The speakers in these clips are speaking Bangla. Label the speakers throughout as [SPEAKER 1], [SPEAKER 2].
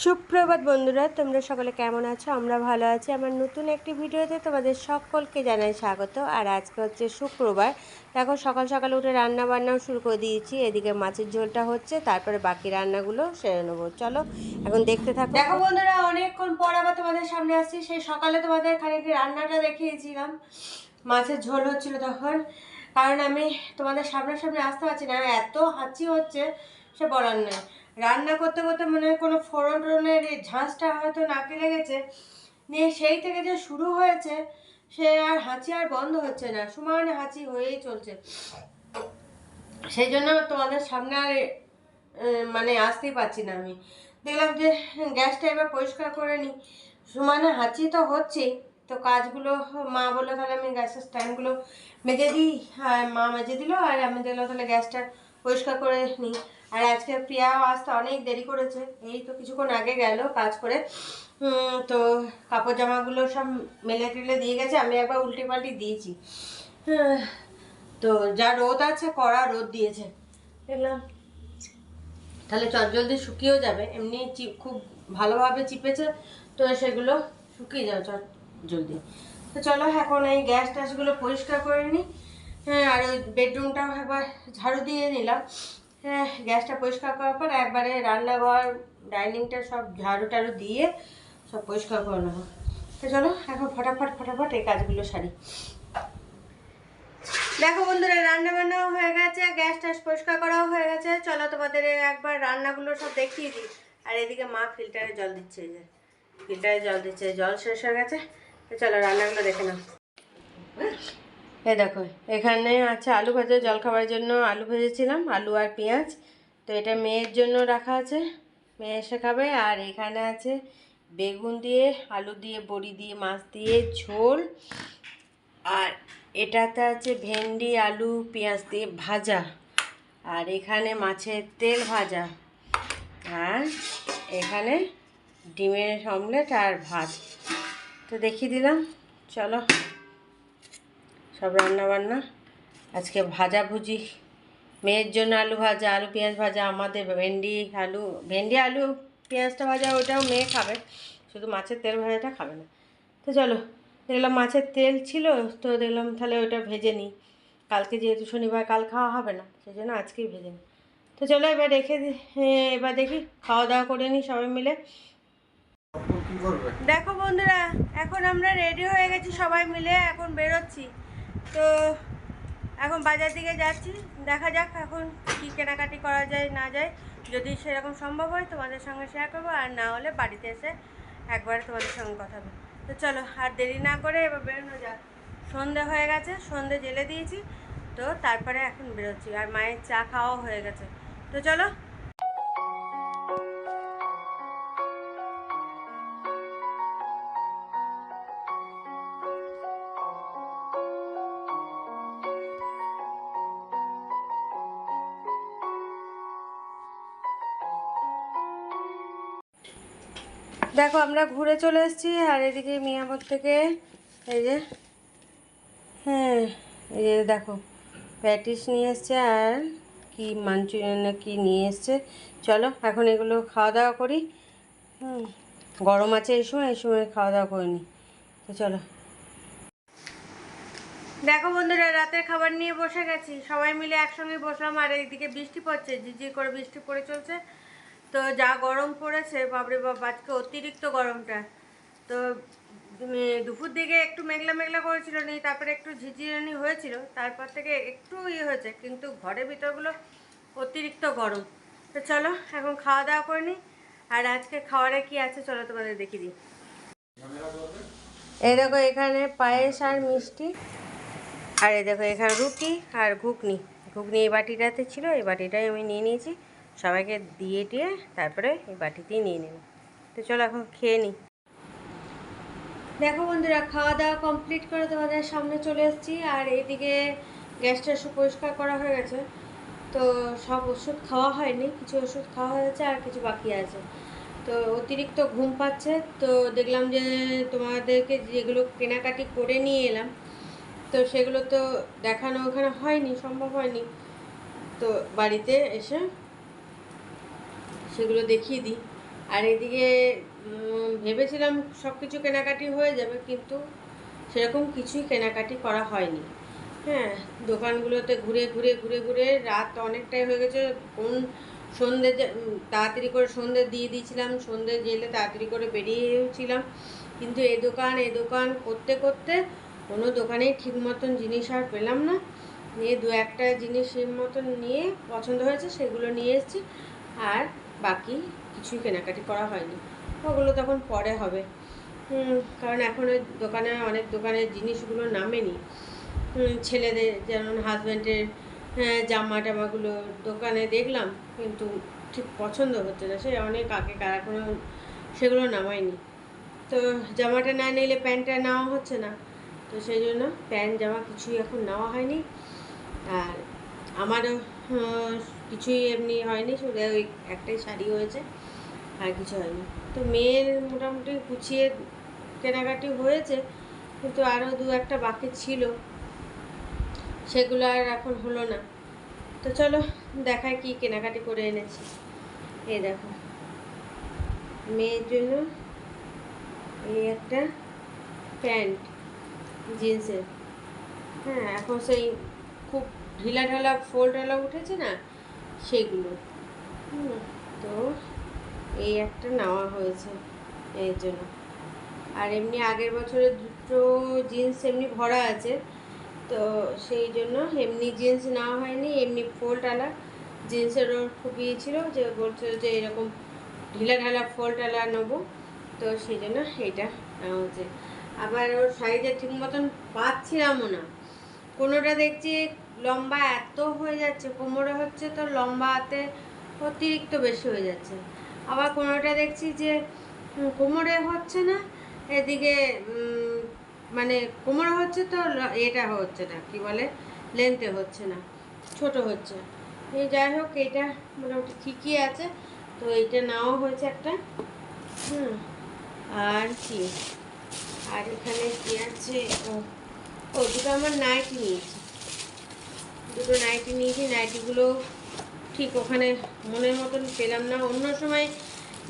[SPEAKER 1] সুপ্রভাত বন্ধুরা, তোমরা সকলে কেমন আছো? আমরা ভালো আছি। আমার নতুন একটি ভিডিওতে তোমাদের সকলকে জানাই স্বাগত। আর আজকে হচ্ছে শুক্রবার। দেখো সকাল সকাল উঠে রান্না বান্নাও শুরু করে দিয়েছি। এদিকে মাছের ঝোলটা হচ্ছে, তারপরে বাকি রান্নাগুলো সেরে নেবো। চলো এখন দেখতে থাকো। দেখো বন্ধুরা, অনেকক্ষণ পর আবার তোমাদের সামনে আসছি। সেই সকালে তোমাদের খানিকটি রান্নাটা দেখিয়েছিলাম, মাছের ঝোল হচ্ছিল তখন। কারণ আমি তোমাদের সামনাসামনি আসতে পারছি না, এত হাঁচি হচ্ছে সে বলার নয়। রান্না করতে করতে মনে হয় কোনো ফোড়ন টোড়নের এই ঝাঁঝটা হয়তো নাকে লেগেছে, নিয়ে সেই থেকে যে শুরু হয়েছে সে আর হাঁচি আর বন্ধ হচ্ছে না, সমানে হাঁচি হয়েই চলছে। সেই জন্য তোমাদের সামনে আর মানে আসতেই পারছি না। আমি দেখলাম যে গ্যাসটা এবার পরিষ্কার করে নিই, সমানে হাঁচি তো হচ্ছেই। তো কাজগুলো মা বললো তাহলে আমি গ্যাসের স্ট্যান্ডগুলো মেজে দিই, আর মা মেজে দিল, আর আমি দেখলো তাহলে গ্যাসটা পরিষ্কার করে নিই। আর আজকে প্রিয়াও আসতে অনেক দেরি করেছে, এই তো কিছুক্ষণ আগে গেল কাজ করে। তো কাপড় জামাগুলো সব মেলে টেলে দিয়ে গেছে, আমি একবার উল্টে পাল্টে দিয়েছি। তো যা রোদ আছে, কড়া রোদ দিয়েছে, দেখলাম তাহলে চটজলদি শুকিয়েও যাবে। এমনি খুব ভালোভাবে চিপেছে, তো সেগুলো শুকিয়ে যাবে চট জলদি। তো চলো এখন এই গ্যাস ট্যাসগুলো পরিষ্কার করে নিই। হ্যাঁ, আর ওই বেডরুমটাও একবার ঝাড়ু দিয়ে নিলাম। হ্যাঁ, গ্যাসটা পরিষ্কার করার পর একবারে রান্নাঘর ডাইনিংটা সব ঝাড়ু টাড়ু দিয়ে সব পরিষ্কার করে নেবো। তো চলো এখন ফটাফট এই কাজগুলো সারি। দেখো বন্ধুরা, রান্না বান্নাও হয়ে গেছে, গ্যাস ট্যাস পরিষ্কার করাও হয়ে গেছে। চলো তোমাদের একবার রান্নাগুলো সব দেখিয়ে দিই। আর এদিকে মা ফিল্টারে জল দিচ্ছে, এই যে ফিল্টারে জল দিচ্ছে, জল শেষ হয়ে গেছে। তো চলো রান্নাগুলো দেখে নাও। এই দেখো এখানে আছে আলু ভাজা, জলখাবারের জন্য আলু ভেজেছিলাম, আলু আর পেঁয়াজ। তো এটা মেয়ের জন্য রাখা আছে, মেয়ে এসে খাবে। আর এখানে আছে বেগুন দিয়ে, আলু দিয়ে, বড়ি দিয়ে, মাছ দিয়ে ঝোল। আর এটাতে আছে ভেন্ডি, আলু, পেঁয়াজ দিয়ে ভাজা। আর এখানে মাছের তেল ভাজা। আর এখানে ডিমের অমলেট আর ভাত। তো দেখিয়ে দিলাম। চলো সব রান্না বান্না আজকে ভাজা ভুজি, মেয়ের জন্য আলু ভাজা, আলু পেঁয়াজ ভাজা, আমাদের ভেন্ডি আলু পেঁয়াজটা ভাজা, ওটাও মেয়ে খাবে, শুধু মাছের তেল ভাজাটা খাবে না। তো চলো, দেখলাম মাছের তেল ছিল, তো দেখলাম তাহলে ওটা ভেজে নিই। কালকে যেহেতু শনিবার, কাল খাওয়া হবে না, সেই জন্য আজকেই ভেজে নিই। তো চলো এবার এবার দেখি খাওয়া দাওয়া করে নিই সবাই মিলে। দেখো বন্ধুরা, এখন আমরা রেডি হয়ে গেছি সবাই মিলে, এখন বেরোচ্ছি। তো এখন বাজার দিকে যাচ্ছি, দেখা যাক এখন কি কেনাকাটি করা যায় না যায়। যদি সেরকম সম্ভব হয় তোমাদের সঙ্গে শেয়ার করবো, আর না হলে বাড়িতে এসে একবার তোমাদের সঙ্গে কথা হবে। তো চলো আর দেরি না করে এবার বেরোনো যাক। সন্ধে হয়ে গেছে, সন্ধে জেলে দিয়েছি, তো তারপরে এখন বেরোচ্ছি। আর মায়ের চা খাওয়াও হয়ে গেছে। তো চলো। দেখো আমরা ঘুরে চলে এসেছি। আর এদিকে মিয়ামত থেকে এই যে, হ্যাঁ এই যে দেখো প্যাটিস নিয়ে এসছে, আর কি মাঞ্চুরিয়ান না কি নিয়ে এসছে। চলো এখন এগুলো খাওয়া দাওয়া করি। গরম আছে, এই সময় খাওয়া দাওয়া করে নিই। তো চলো। দেখো বন্ধুরা, রাতের খাবার নিয়ে বসে গেছি, সবাই মিলে একসঙ্গে বসলাম। আর এইদিকে বৃষ্টি পড়ছে, ঝিরঝির করে বৃষ্টি পড়ে চলছে। তো যা গরম পড়েছে বাপরে বাপ, আজকে অতিরিক্ত গরমটা। তো দুপুর দিকে একটু মেঘলা মেঘলা করেছিল, নি তারপরে একটু ঝিঝিরানি হয়েছিল, তারপর থেকে একটু হয়েছে, কিন্তু ঘরের ভিতরগুলো অতিরিক্ত গরম। তো চলো এখন খাওয়া দাওয়া করে নিই। আর আজকে খাওয়ারে কি আছে চলো তোমাদের দেখিয়ে দিই। এই দেখো এখানে পায়েস আর মিষ্টি। আর এই দেখো এখানে রুটি আর ঘুগনি এই বাটিটাতে ছিল, এই বাটিটাই আমি নিয়ে নিয়েছি, সবাইকে দিয়ে টিয়ে তারপরে এই বাটিতেই নিয়ে নেব। তো চলো এখন খেয়ে নিই। দেখো বন্ধুরা, খাওয়া দাওয়া কমপ্লিট করে তোমাদের সামনে চলে এসেছি। আর এইদিকে গ্যাসটা পরিষ্কার করা হয়ে গেছে। তো সব ওষুধ খাওয়া হয়নি, কিছু ওষুধ খাওয়া হয়েছে আর কিছু বাকি আছে। তো অতিরিক্ত ঘুম পাচ্ছে, তো দেখলাম যে তোমাদেরকে যেগুলো কেনাকাটি করে নিয়ে এলাম, তো সেগুলো তো দেখানো ওখানে হয়নি, সম্ভব হয়নি। তো বাড়িতে এসে সেগুলো দেখিয়ে দিই। আর এদিকে ভেবেছিলাম সব কিছু কেনাকাটি হয়ে যাবে, কিন্তু সেরকম কিছুই কেনাকাটি করা হয়নি। হ্যাঁ, দোকানগুলোতে ঘুরে ঘুরে ঘুরে ঘুরে রাত অনেকটাই হয়ে গেছে। কোন সন্ধে তাড়াতাড়ি করে সন্ধে দিয়ে দিয়েছিলাম, সন্ধে জেলে তাড়াতাড়ি করে বেরিয়েছিলাম, কিন্তু এ দোকান করতে করতে কোনো দোকানেই ঠিক মতন জিনিস আর পেলাম না। নিয়ে দু একটা জিনিস সেই মতন নিয়ে পছন্দ হয়েছে, সেগুলো নিয়ে এসেছি। আর বাকি কিছুই কেনাকাটি করা হয়নি, ওগুলো তখন পরে হবে। কারণ এখন ওই দোকানে অনেক দোকানের জিনিসগুলো নামেনি। ছেলেদের যেমন হাজব্যান্ডের জামা টামাগুলো দোকানে দেখলাম, কিন্তু ঠিক পছন্দ হচ্ছে না, সে অনেক আগেকার, এখনও সেগুলো নামায়নি। তো জামাটা না নিলে প্যান্টটা নেওয়া হচ্ছে না, তো সেই জন্য প্যান্ট জামা কিছুই এখন নেওয়া হয়নি। আর আমারও কিছুই এমনি হয়নি, শুধু ওই একটাই শাড়ি হয়েছে, আর কিছু হয়নি। তো মেয়ের মোটামুটি গুছিয়ে কেনাকাটি হয়েছে, কিন্তু আরও দু একটা বাকি ছিল, সেগুলো আর এখন হলো না। তো চলো দেখায় কি কেনাকাটি করে এনেছি। এই দেখো, মেয়ের জন্য এই একটা প্যান্ট জিন্সের। হ্যাঁ, এখন সেই খুব ঢিলা ঢালা ফোল্ডওয়ালা উঠেছে না, সেগুলো। তো এই একটা নেওয়া হয়েছে এর জন্য। আর এমনি আগের বছরের দুটো জিন্স এমনি ভরা আছে, তো সেই জন্য এমনি জিন্স নেওয়া হয়নি, এমনি ফোল্ডওয়ালা জিন্সের ওর খুব ইয়ে ছিল, যে বলছে যে এরকম ঢিলা ঢালা ফোল্ডওয়ালা নেবো, তো সেই জন্য এইটা নেওয়া হচ্ছে। আবার ওর সাইজে ঠিক মতন পাচ্ছিলামও না, কোনোটা দেখছি লম্বা এত হয়ে যাচ্ছে, কোমরে হচ্ছে তো লম্বাতে অতিরিক্ত বেশি হয়ে যাচ্ছে, আবার কোনোটা দেখছি যে কোমরে হচ্ছে না, এদিকে মানে কোমরে হচ্ছে তো এটা হচ্ছে না, কি বলে, লেন্থে হচ্ছে না, ছোট হচ্ছে। এই যাই হোক, এইটা মোটামুটি ঠিকই আছে, তো এইটা নেওয়া হয়েছে একটা। আর কি, আর এখানে কি আছে, ও দুটো আমার নাইটি নিয়েছি, নাইটিগুলো ঠিক ওখানে মনের মতন পেলাম না। অন্য সময়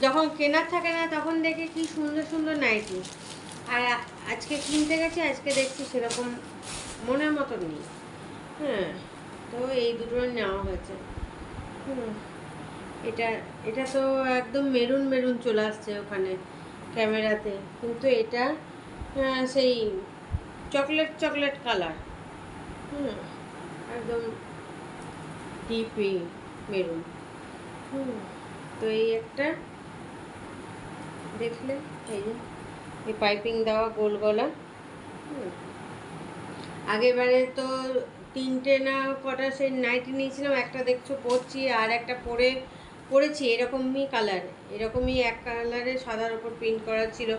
[SPEAKER 1] যখন কেনার থাকে না, তখন দেখে কি সুন্দর সুন্দর নাইটি, আর আজকে কিনতে গেছি, আজকে দেখছি সেরকম মনের মতন নেই। হ্যাঁ, তো এই দুটো নেওয়া হয়েছে। এটা এটা তো একদম মেরুন মেরুন চলে আসছে ওখানে ক্যামেরাতে, কিন্তু এটা সেই চকলেট চকলেট কালার, একদম ডিপ মেরুন। তো এই একটা দেখলে, এই যে এই পাইপিং দেওয়া গোল গলা। আগেরবারে তো তিনটে না কটা সেই নাইটি নিয়েছিলাম, একটা দেখছো পরছি, আর একটা পরেছি এরকমই কালার, এরকমই এক কালারে সাদার ওপর প্রিন্ট করা ছিল,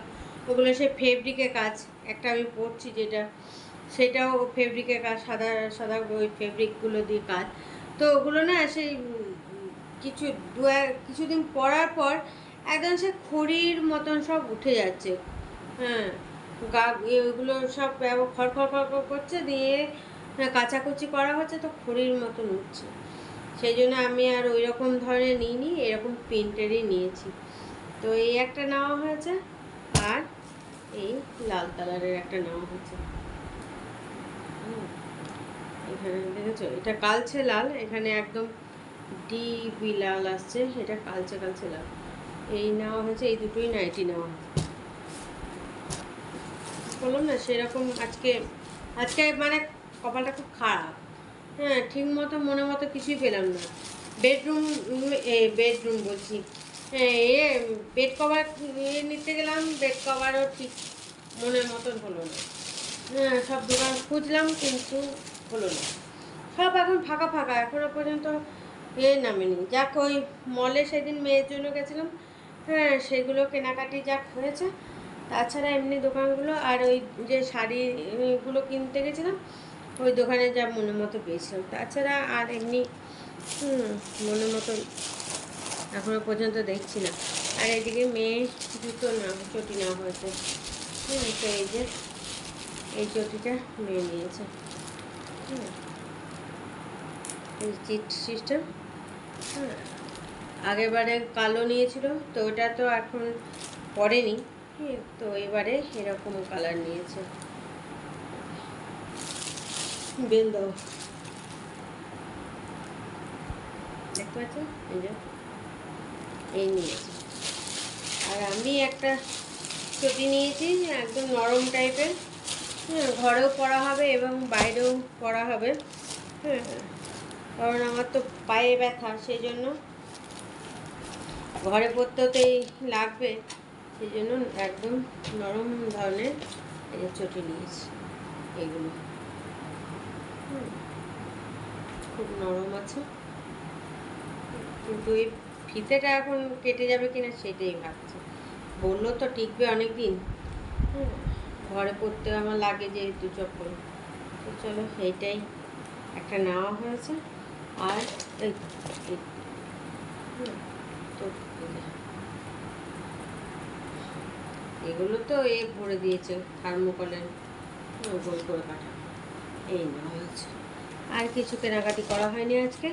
[SPEAKER 1] ওগুলো সেই ফেব্রিকের কাজ। একটা আমি পরছি যেটা, সেটাও ফেব্রিকের কাজ, সাদা সাদা ওই ফেব্রিকগুলো দিয়ে কাজ। তো ওগুলো না সেই কিছুদিন পরার পর একদম সে খড়ির মতন সব উঠে যাচ্ছে। হ্যাঁ, এগুলো সব খড় খড় খড় করছে, দিয়ে কাচাকুচি করা হচ্ছে, তো খড়ির মতন উঠছে। সেই জন্য আমি আর ওই রকম ধরনের নিইনি, এরকম প্রিন্টেরই নিয়েছি। তো এই একটা নেওয়া হয়েছে, আর এই লাল কালারের একটা নেওয়া হয়েছে। এখানে দেখেছো, এটা কালচে লাল, এখানে একদম ডিপি লাল আসছে, এটা কালচে কালচে লাল। এই নেওয়া হয়েছে, এই দুটোই নাইটি নেওয়া হয়েছে। বললাম না সেরকম আজকে মানে কপালটা খুব খারাপ। হ্যাঁ, ঠিক মতো মনে মতো কিছুই পেলাম না। বেডরুম বলছি, হ্যাঁ, বেড কভার নিতে গেলাম, বেড কভারও ঠিক মনের মতন হলো না। হ্যাঁ, সব দোকান খুঁজলাম, কিন্তু হলো না, সব এখন ফাঁকা ফাঁকা, এখনো পর্যন্ত নামেনি। যাক, ওই মলে সেদিন মেয়ের জন্য গেছিলাম, হ্যাঁ, সেগুলো কেনাকাটি যাক হয়েছে। তাছাড়া এমনি দোকানগুলো, আর ওই যে শাড়িগুলো কিনতে গেছিলাম, ওই দোকানে যা মনের মতো পেয়েছিলাম, তাছাড়া আর এমনি মনের মতো এখনো পর্যন্ত দেখছি না। আর এদিকে মেয়ে জুতো চটি নেওয়া হয়েছে। তো এই যে এই চটিটা মেয়ে নিয়েছে, এই চিট সিস্টেম। আগেরবারে কালো নিয়েছিল, তো ওটা তো এখন পরেনি, তো এবারে এরকম কালার নিয়েছে। বেল দাও, দেখতে পাচ্ছ, এই যে এই নিয়েছে। আর আমি একটা চটি নিয়েছি একদম নরম টাইপের, হ্যাঁ, ঘরেও পরা হবে এবং বাইরেও পরা হবে, হ্যাঁ, কারণ আমার তো পায়ে ব্যথা, সেই জন্য ঘরে পরতেই লাগবে, সেই জন্য একদম নরম ধরনের এই যে চটি নিয়েছি। এগুলো খুব নরম আছে, কিন্তু এই ফিতেটা এখন কেটে যাবে কিনা সেটাই ভাবছি। বললো তো টিকবে অনেক দিন, ঘরে পরতে আমার লাগে যেহেতু চপ্পল, তো চলো এইটাই একটা নেওয়া হয়েছে। আর এই তো এগুলো তো ভরে দিয়েছে থার্মোকলের গোল করে কাটা, এই নেওয়া হয়েছে। আর কিছু কেনাকাটি করা হয়নি আজকে।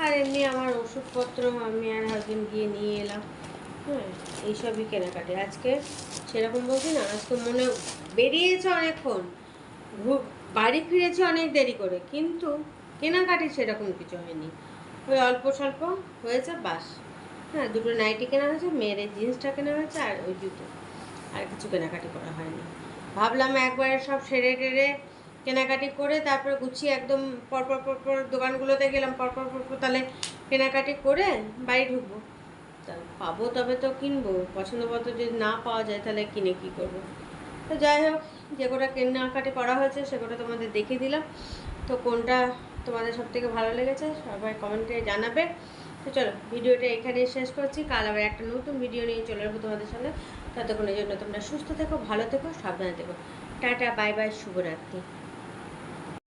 [SPEAKER 1] আর এমনি আমার ওষুধপত্র আমি আর হাজবেন্ড গিয়ে নিয়ে এলাম, হ্যাঁ, এইসবই কেনাকাটি আজকে। সেরকম বলছি না, আজকে মনে বেরিয়েছে অনেকক্ষণ, বাড়ি ফিরেছি অনেক দেরি করে, কিন্তু কেনাকাটি সেরকম কিছু হয়নি। ওই অল্প স্বল্প হয়েছে বাস। হ্যাঁ, দুটো নাইটি কেনা হয়েছে, মেয়ের জিন্সটা কেনা হয়েছে, আর ওই জুতো। আর কিছু কেনাকাটি করা হয়নি। ভাবলাম একবারে সব সেরে টেরে কেনাকাটি করে তারপরে গুছিয়ে একদম পরপর পরপর দোকানগুলোতে গেলাম, পরপর পরপর তাহলে কেনাকাটি করে বাড়ি ঢুকবো। তা পাবো তবে তো কিনবো, পছন্দ মতো যদি না পাওয়া যায় তাহলে কিনে কী করবো। তো যাই হোক, যে কটা কেনাকাটি করা হয়েছে সে কটা তোমাদের দেখিয়ে দিলাম। তো কোনটা তোমাদের সবথেকে ভালো লেগেছে সবাই কমেন্টে জানাবে। তো চলো ভিডিওটা এখানেই শেষ করছি, কাল আবার একটা নতুন ভিডিও নিয়ে চলে আসবো তোমাদের সামনে। ততক্ষণের জন্য তোমরা সুস্থ থেকো, ভালো থেকো, সাবধানে থেকো। টাটা, বাই বাই, শুভরাত্রি।